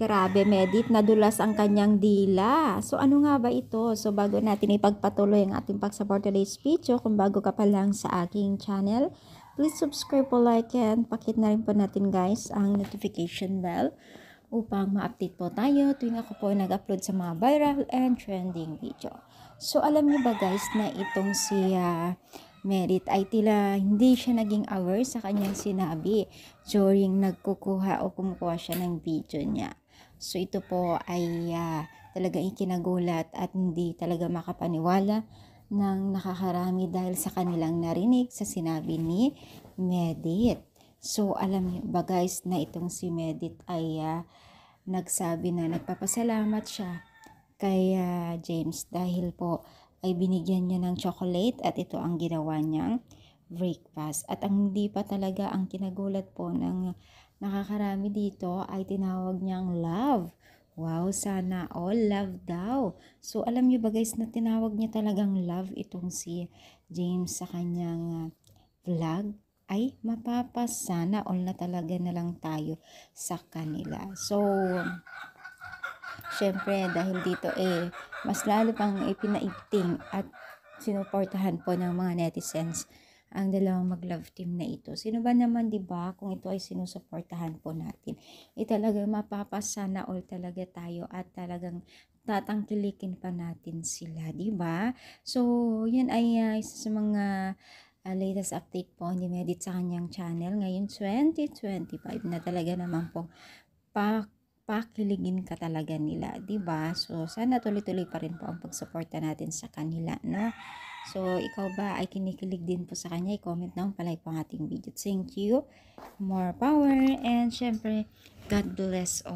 Grabe, Medit, nadulas ang kanyang dila. So, ano nga ba ito? So, bago natin ipagpatuloy ang ating pag-support today's video, kung bago ka pa lang sa aking channel, please subscribe po, like, and pakit na rin po natin guys ang notification bell upang ma-update po tayo tuwing ako po nag-upload sa mga viral and trending video. So, alam niyo ba guys na itong si Merit ay tila hindi siya naging aware sa kanyang sinabi during nagkukuha o kumukuha siya ng video niya. So ito po ay talagang ikinagulat at hindi talaga makapaniwala ng nakakarami dahil sa kanilang narinig sa sinabi ni Medit. So alam niyo ba guys na itong si Medit ay nagsabi na nagpapasalamat siya kay James dahil po ay binigyan niya ng chocolate at ito ang ginawa niyang breakfast. At ang hindi pa talaga ang kinagulat po ng nakakarami dito ay tinawag niyang love. Wow, sana all love daw. So alam niyo ba guys na tinawag niya talagang love itong si James sa kanyang vlog? Ay mapapasana all na talaga na lang tayo sa kanila. So syempre dahil dito mas lalo pang ipinaigting at sinuportahan po ng mga netizens ang dalawang mag-love team na ito. Sino ba naman 'di ba kung ito ay sinusuportahan po natin? Talagang mapapasana all talaga tayo at talagang tatangkilikin pa natin sila, 'di ba? So, 'yan ay isa sa mga latest update po ni Medit sa kanyang channel ngayon 2025 na talaga naman po pakiligin ka talaga nila, 'di ba? So sana tuloy-tuloy pa rin po ang pagsuporta natin sa kanila, no? So ikaw ba ay kinikilig din po sa kanya? I-comment down, palike po ang ating video. Thank you. More power and syempre God bless all.